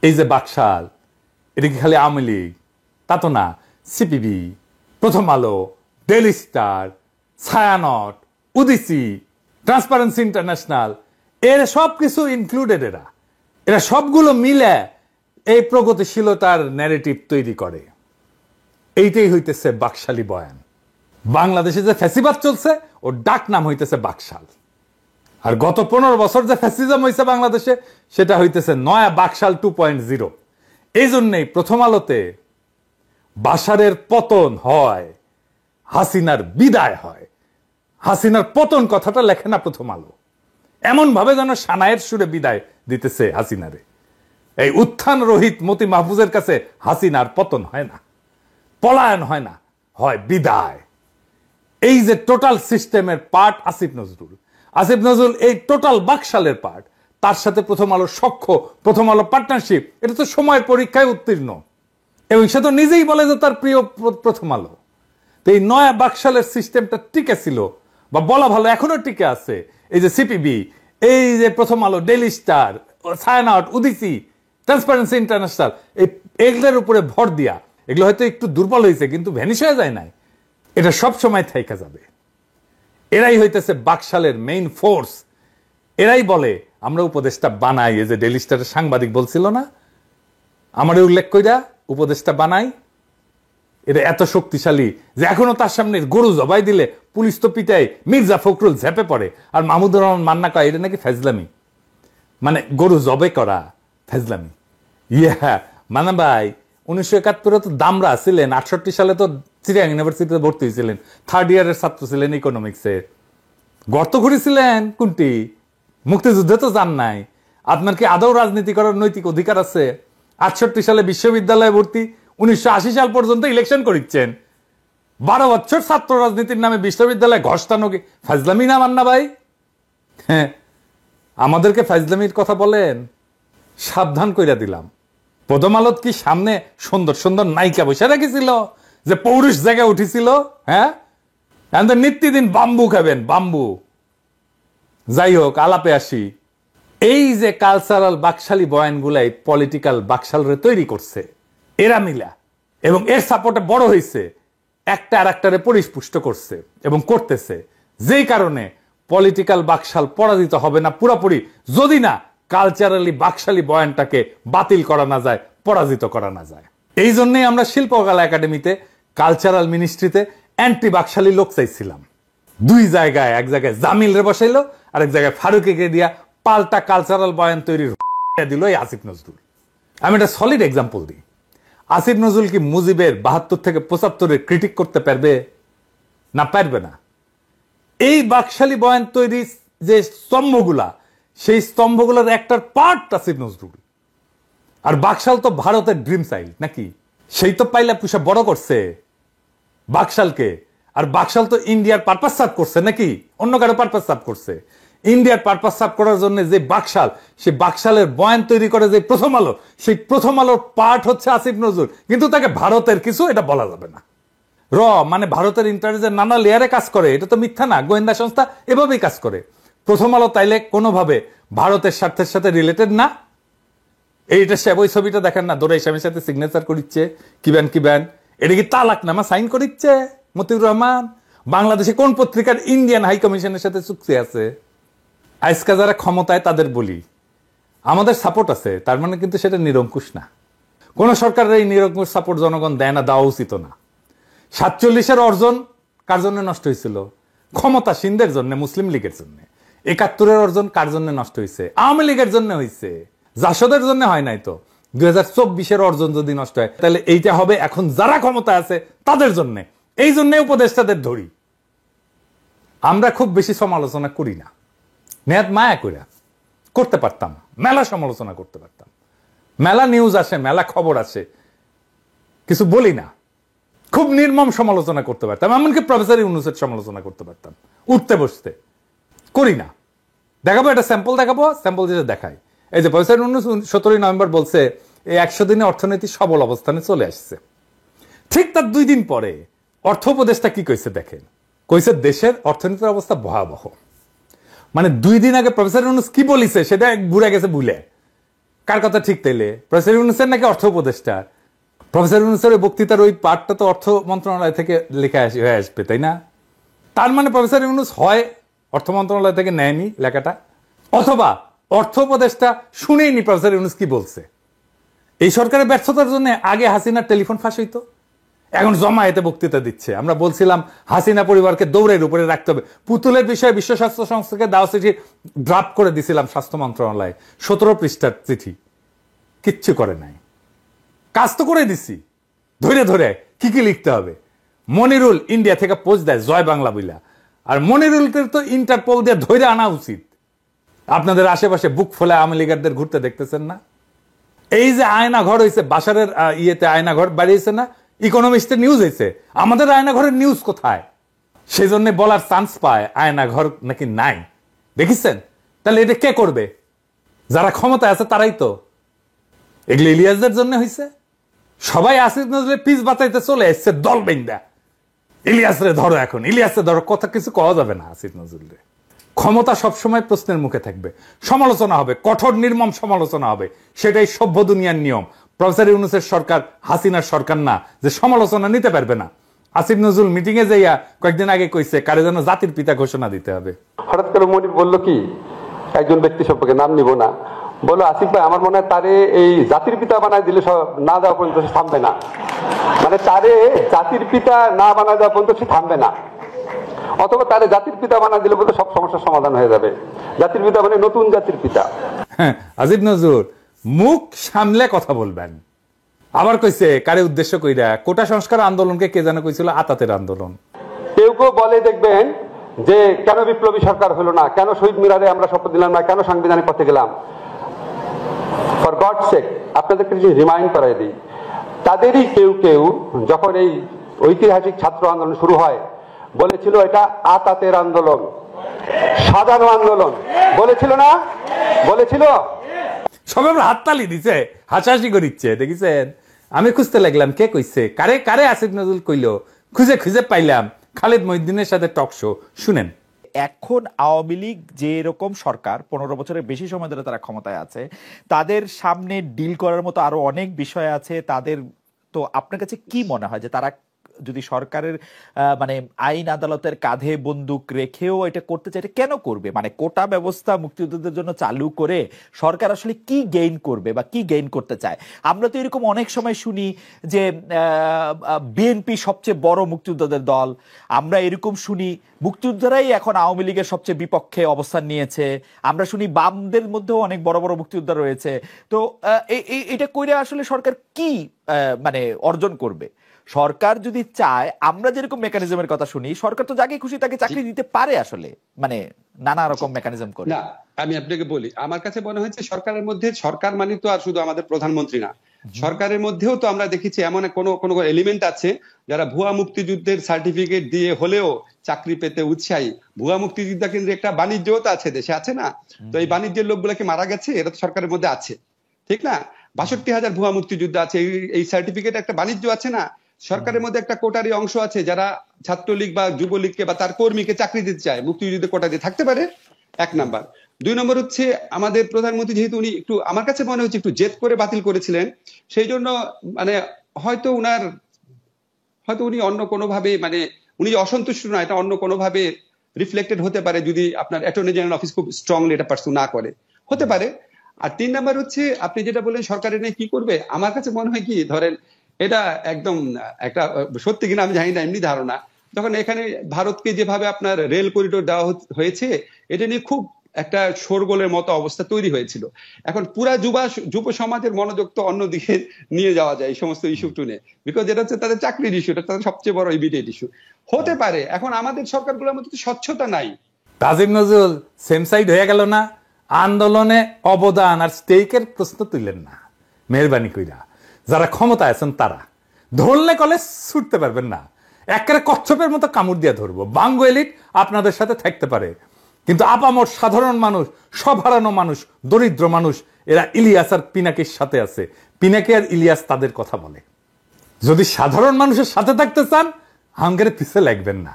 এই যে বাকশাল, এটা কি খালি আওয়ামী লীগ? তা তো না। CPB, Prothom Alo, Daily Star, Chhayanaut, Udichi, Transparency International, এর সব কিছু ইনক্লুডেড। এরা সবগুলো মিলে এই প্রগতিশীলতার ন্যারেটিভ তৈরি করে। এইটাই হইতেছে বাকশালী বয়ান। বাংলাদেশে যে ফ্যাসিবাদ চলছে ওর ডাক নাম হইতেছে বাকশাল। আর গত 15 বছর যে ফ্যাসিজম হয়েছে বাংলাদেশে সেটা হইতেছে নয়া বাকশাল 2.0। এই জন্যই প্রথম আলোতে বাশারের পতন হয়, হাসিনার বিদায় হয়। হাসিনার পতন কথাটা লেখে না প্রথম আলো, এমন ভাবে যেন সানায়ের সুরে বিদায় দিতেছে হাসিনারে। এই উত্থান রহিত মতি মাহফুজের কাছে হাসিনার পতন হয় না, পলায়ন হয় না, হয় বিদায়। এই যে টোটাল সিস্টেমের পার্ট আসিফ নজরুল, আসিফ নজরুল এই টোটাল বাকশালের পার্ট। তার সাথে প্রথম আলো সখ্য, প্রথম আলো পার্টনারশিপ, এটা তো সময়ের পরীক্ষায় উত্তীর্ণ। এবং সে তো নিজেই বলে যে তার প্রিয় প্রথম আলো। তো এই নয়া বাকশালের সিস্টেমটা টিকে ছিল, বা বলা ভালো এখনো টিকে আছে। এই যে সিপিবি, এই যে Prothom Alo, Daily Star, Chhayanaut, Udichi, Transparency International, এগুলোর উপরে ভর দিয়া, এগুলো হয়তো একটু দুর্বল হয়েছে কিন্তু ভ্যানিশ হয়ে যায় নাই। এটা সব সময় থাইকা যাবে। এরাই হইতেছে বাকশালের মেইন ফোর্স। এরাই বলে আমরা উপদেশটা বানাই। এই যে ডেইলি স্টারের সাংবাদিক বলছিল না, আমারে উল্লেখ কইরা উপদেশটা বানাই। এটা এত শক্তিশালী যে এখনো তার সামনে গরু জবাই দিলে পুলিশ তো পিটায়, মির্জা ফখরুল ঝেপে পড়ে, আর মাহমুদুর রহমান মান্না কয় এটা নাকি ফাজলামি। মানে গরু জবে করা ফাজলামি। মানে ভাই 1971 তো দামরা ছিলেন, 68 সালে তো চিটাগাং ইউনিভার্সিটিতে ভর্তি হয়েছিলেন, 3rd ইয়ারের ছাত্র ছিলেন ইকোনমিক্সের। গর্ত ঘুরেছিলেন কোনটি? মুক্তিযুদ্ধে তো যান নাই। আপনার কি আদৌ রাজনীতি করার নৈতিক অধিকার আছে? 68 সালে বিশ্ববিদ্যালয়ে ভর্তি, 1980 সাল পর্যন্ত ইলেকশন করিচ্ছেন। 12 বছর ছাত্র রাজনীতির নামে বিশ্ববিদ্যালয়ে ঘষ্টানো কি ফাজলামি না মান্না ভাই? হ্যাঁ, আমাদেরকে ফাজলামির কথা বলেন, সাবধান কইরা দিলাম। প্রথম আলোত কি সামনে সুন্দর সুন্দর নায়িকা বসে রেখেছিল যে পৌরুষ জায়গায় উঠেছিল? হ্যাঁ, নিত্যদিন বাম্বু খাবেন, বাম্বু। যাই হোক, আলাপে আসি। এই যে কালচারাল বাকশালী বয়ানগুলাই পলিটিক্যাল বাকশালরে তৈরি করছে এরা মিলা, এবং এর সাপোর্টে বড় হয়েছে, একটা আর একটারে পরিপুষ্ট করছে এবং করতেছে। যেই কারণে পলিটিক্যাল বাকশাল পরাজিত হবে না পুরোপুরি, যদি না কালচারালি বাকশালী বয়ানটাকে বাতিল করা না যায়, পরাজিত করা না যায়। এই জন্যই আমরা শিল্পকলা একাডেমিতে, কালচারাল মিনিস্ট্রিতে অ্যান্টি বাকশালী লোক চাইছিলাম। দুই জায়গায়, এক জায়গায় জামিল রে বসাইলো, আর এক জায়গায় ফারুকিকে দিয়া পাল্টা কালচারাল বয়ান তৈরির দিল এই আসিফ নজরুল। আমি একটা সলিড এক্সাম্পল দিই। আসিফ নজরুল কি মুজিবের 72 থেকে 75 ক্রিটিক করতে পারবে? না, পারবে না। এই বাকশালী বয়ান তৈরি যে স্তম্ভগুলা, সেই স্তম্ভগুলোর একটার পার্ট আসিফ নজরুল। আর বাকশাল তো ভারতের ড্রিম চাইল্ড নাকি, সেই তো পাইলা পুষা বড় করছে বাকশালকে। আর বাকশাল তো ইন্ডিয়ার পারপাস সার্ভ করছে নাকি অন্য কারো পারপাস সার্ভ করছে? ইন্ডিয়ার পারপাস সার্ভ করার জন্য যে বাকশাল, সেই বাকশালের বয়ান তৈরি করে যে প্রথম আলো, সেই প্রথম আলোর পার্ট হচ্ছে আসিফ নজরুল। কিন্তু তাকে ভারতের কিছু এটা বলা যাবে না। মানে ভারতের ইন্টারনেটের নানা লেয়ারে কাজ করে, এটা তো মিথ্যা না। গোয়েন্দা সংস্থা এভাবেই কাজ করে। প্রথম আলো তাইলে কোনোভাবে ভারতের স্বার্থের সাথে রিলেটেড না। এইটা সে ওই ছবিটা দেখেন না, দোরাই স্বামীর সাথে সিগনেচার করিচ্ছে, কিবেন এটা কি তালাক নামা সাইন করিচ্ছে মতিউর রহমান? বাংলাদেশে কোন পত্রিকার ইন্ডিয়ান হাই কমিশনের সাথে চুক্তি আছে? আজকে যারা ক্ষমতায় তাদের বলি আমাদের সাপোর্ট আছে, তার মানে কিন্তু সেটা নিরঙ্কুশ না। কোন সরকারের এই নিরঙ্কুশ সাপোর্ট জনগণ দেয় না, দেওয়া উচিত না। 47-এর অর্জন কার জন্য নষ্ট হয়েছিল? ক্ষমতাসীনদের জন্য, মুসলিম লীগের জন্য। 71-এর অর্জন কার জন্য নষ্ট হয়েছে? আওয়ামী লীগের জন্য হয়েছে, জাসদের জন্য হয় নাই তো। 2024-এর অর্জন যদি নষ্ট হয় তাহলে এইটা হবে এখন যারা ক্ষমতা আছে তাদের জন্য। এই জন্য উপদেষ্টাদের ধরি। আমরা খুব বেশি সমালোচনা করি না, নেহাত মায়া করে করতে পারতাম, মেলা সমালোচনা করতে পারতাম, মেলা নিউজ আসে, মেলা খবর আসে, কিছু বলি না। খুব নির্মম সমালোচনা করতে পারতাম, এমনকি প্রফেসর ইউনূসের সমালোচনা করতে পারতাম উঠতে বসতে। করি না। দেখাবো, একটা স্যাম্পল দেখাবো, স্যাম্পল যেটা দেখাই। এই যে প্রফেসর ইউনূস 17 নভেম্বর বলছে এই 100 দিনে অর্থনীতি সবল অবস্থানে চলে আসছে। ঠিক তার 2 দিন পরে অর্থ উপদেষ্টা কি কইছে দেখেন, কইছে দেশের অর্থনীতির অবস্থা ভয়াবহ। মানে 2 দিন আগে প্রফেসর ইউনূস কি বলিছে সেটা ঘুরে গেছে ভুলে। কার কথা ঠিক তাইলে? প্রফেসর ইউনূসের নাকি অর্থ উপদেষ্টা? প্রফেসর ইউনূসের বক্তৃতার ওই পার্টটা তো অর্থ মন্ত্রণালয় থেকে লেখা হয়ে আসবে, তাই না? তার মানে প্রফেসর ইউনূস হয় অর্থ মন্ত্রণালয় থেকে নেয়নি লেখাটা, অথবা অর্থ উপদেষ্টা শুনেইনি প্রফেসর ইউনূস কি বলছে। এই সরকারের ব্যর্থতার জন্য আগে হাসিনার টেলিফোন ফাঁস হইতো, এখন জমায়েতে বক্তৃতা দিচ্ছে। আমরা বলছিলাম হাসিনা পরিবারকে দৌড়ের উপরে রাখতে হবে। পুতুলের বিষয়ে বিশ্ব স্বাস্থ্য সংস্থাকে দাও চিঠি ড্রাফট করে দিছিলাম স্বাস্থ্য মন্ত্রণালয়ে, 17 পৃষ্ঠার চিঠি, কিচ্ছু করে নাই। কাজ তো করে দিছি, ধরে ধরে কি কি লিখতে হবে। মনিরুল ইন্ডিয়া থেকে পোস্ট দেয় জয় বাংলা বইলা, আর মনিরুলকে তো ইন্টারপোল দিয়ে ধরে আনা উচিত। আপনাদের আশেপাশে বুক ফলে আওয়ামী লীগারদের ঘুরতে দেখতেছেন না? এই যে আয়না ঘর হয়েছে, বাসারের ইয়েতে আয়না ঘর বাড়িয়েছে না, ইকোনমিস্টের নিউজ হয়েছে, আমাদের আয়না ঘরের নিউজ কোথায়? সেই জন্য বলার চান্স পায় আয়না ঘর নাকি নাই, দেখেছেন? তাহলে এটা কে করবে? যারা ক্ষমতায় আছে তারাই তো। এগুলো ইলিয়াসদের জন্য হয়েছে। সবাই আসিফ নজরুলের পিস বাঁচাইতে চলে এসছে দল বেন্দা। ইলিয়াসরে ধরো, এখন ইলিয়াসরে ধরো, কথা কিছু কওয়া যাবে না আসিফ নজরুলের। ক্ষমতা সবসময় প্রশ্নের মুখে থাকবে, সমালোচনা হবে, কঠোর নির্মম সমালোচনা হবে, সেটাই সভ্য দুনিয়ার নিয়ম। প্রফেসর ইউনূসের সরকার হাসিনার সরকার না যে সমালোচনা নিতে পারবে না। আসিফ নজরুল মিটিং এ যাইয়া কয়েকদিন আগে কইছে কারে যেন জাতির পিতা ঘোষণা দিতে হবে। হঠাৎ করে মনির বললো কি, একজন ব্যক্তি সম্পর্কে নাম নিব না, বললো আসিফ ভাই আমার মনে হয় তারে এই জাতির পিতা বানায় দিলে না দেওয়া পর্যন্ত সে থামবে না। মানে তারে জাতির পিতা না বানায় দেওয়া পর্যন্ত সে থামবে না, অথবা তারে জাতির পিতা বানায় দিলে বলতে সব সমস্যার সমাধান হয়ে যাবে। জাতির পিতা মানে নতুন জাতির পিতা। আসিফ নজরুল মুখ সামলে কথা বলবেন। আবার কইছে কারে উদ্দেশ্য কইরা, কোটা সংস্কার আন্দোলনকে কে যেন কইছিল আতাতের আন্দোলন। কেউ কেউ বলে দেখবেন যে কেন বিপ্লবী সরকার হলো না, কেন শহীদ মিনারে আমরা শপথ দিলাম না, কেন সাংবিধানিক পথে গেলাম। ফর গড সেক আপনাদেরকে রিমাইন্ড করাই দিই, তাদেরই কেউ কেউ যখন এই ঐতিহাসিক ছাত্র আন্দোলন শুরু হয় বলেছিল এটা আতাতের আন্দোলন, সাধারণ আন্দোলন, বলেছিল না? বলেছিল। সবাই হাততালি দিছে, হাসাহাসি করিচ্ছে, দেখেছেন? আমি খুঁজতে লাগলাম কে কইছে, কারে কারে আসিফ নজরুল কইলো, খুঁজে খুঁজে পাইলাম খালেদ মহিউদ্দিনের সাথে টক শো। শুনেন। এখন আওয়ামী লীগ যে এরকম সরকার 15 বছরের বেশি সময় ধরে তারা ক্ষমতায় আছে, তাদের সামনে ডিল করার মতো আরো অনেক বিষয় আছে তাদের। তো আপনার কাছে কি মনে হয় যে তারা যদি সরকারের মানে আইন আদালতের কাঁধে বন্দুক রেখেও এটা করতে চায়, এটা কেন করবে? মানে কোটা ব্যবস্থা মুক্তিযোদ্ধাদের জন্য চালু করে সরকার আসলে কি গেইন করবে বা কি গেইন করতে চায়? আমরা তো এরকম অনেক সময় শুনি যে বিএনপি সবচেয়ে বড় মুক্তিযোদ্ধাদের দল, আমরা এরকম শুনি মুক্তিযোদ্ধারাই এখন আওয়ামী লীগের সবচেয়ে বিপক্ষে অবস্থান নিয়েছে, আমরা শুনি বামদের মধ্যেও অনেক বড় বড় মুক্তিযোদ্ধা রয়েছে। তো এটা কইরে আসলে সরকার কি মানে অর্জন করবে? সরকার যদি চায়, আমরা যেরকম মেকানিজমের কথা শুনি, সরকার তো যাকে খুশি তাকে চাকরি দিতে পারে আসলে, মানে নানা রকম মেকানিজম করে। না, আমি আপনাকে বলি, আমার কাছে মনে হচ্ছে সরকারের মধ্যে, সরকার মানে তো আর শুধু আমাদের প্রধানমন্ত্রী না, সরকারের মধ্যেও তো আমরা দেখেছি এমন কোন এলিমেন্ট আছে যারা ভুয়া মুক্তিযুদ্ধের সার্টিফিকেট দিয়ে হলেও চাকরি পেতে উৎসাহী। ভুয়া মুক্তিযোদ্ধা কিন্তু একটা বাণিজ্যও তো আছে, দেশে আছে না? তো এই বাণিজ্যের লোকগুলোকে মারা গেছে, এরা তো সরকারের মধ্যে আছে, ঠিক না? 62,000 ভুয়া মুক্তিযোদ্ধা আছে, এই সার্টিফিকেট একটা বাণিজ্য আছে না? সরকারের মধ্যে একটা কোটারি অংশ আছে যারা ছাত্রলীগ বা যুবলীগকে বা তার কর্মীকে চাকরি দিতে চায়, মুক্তিযুদ্ধের কোটা দিয়ে থাকতে পারে, এক নাম্বার। 2 নম্বর হচ্ছে আমাদের প্রধানমন্ত্রী যেহেতু উনি একটু, আমার কাছে মনে হচ্ছে একটু জেদ করে বাতিল করেছিলেন, সেই জন্য মানে হয়তো উনি অন্য কোনো ভাবে, মানে উনি যে অসন্তুষ্ট না, এটা অন্য কোনো ভাবে রিফ্লেক্টেড হতে পারে যদি আপনার অ্যাটর্নি জেনারেল অফিস খুব স্ট্রংলি এটা পারসু না করে, হতে পারে। আর 3 নাম্বার হচ্ছে আপনি যেটা বললেন সরকারের নিয়ে কি করবে, আমার কাছে মনে হয় কি, ধরেন এটা একদম একটা সত্যি কিনা আমি জানি না, এমনি ধারণা, যখন এখানে ভারতকে যেভাবে আপনার রেল করিডোর দেওয়া হয়েছে, এটা নিয়ে খুব একটা শোরগোলের মতো অবস্থা তৈরি হয়েছিল। এখন পুরা যুব সমাজের মনোযোগ তো অন্যদিকে নিয়ে যাওয়া যায় এই সমস্ত ইস্যু টুনে, বিকজ এটা হচ্ছে তাদের চাকরির ইস্যু, এটা তাদের সবচেয়ে বড় ইমিডিয়েট ইস্যু হতে পারে। এখন আমাদের সরকারগুলোর মধ্যে স্বচ্ছতা নাই। আসিফ নজরুল সেম সাইড হয়ে গেল না, আন্দোলনে অবদান আর স্টেকের প্রশ্ন তুললেন না। মেহরবানি কইরা যারা ক্ষমতা আছেন তারা ধরলে কলে ছুটতে পারবেন না, একেবারে কচ্ছপের মতো কামড় দিয়ে ধরবো। বাঙ্গো এলিট আপনাদের সাথে থাকতে পারে, কিন্তু আপামর সাধারণ মানুষ, সব হারানো মানুষ, দরিদ্র মানুষ, এরা ইলিয়াস আর পিনাকির সাথে আছে। পিনাকি আর ইলিয়াস তাদের কথা বলে। যদি সাধারণ মানুষের সাথে থাকতে চান, হাঙ্গের পিছে লাগবেন না।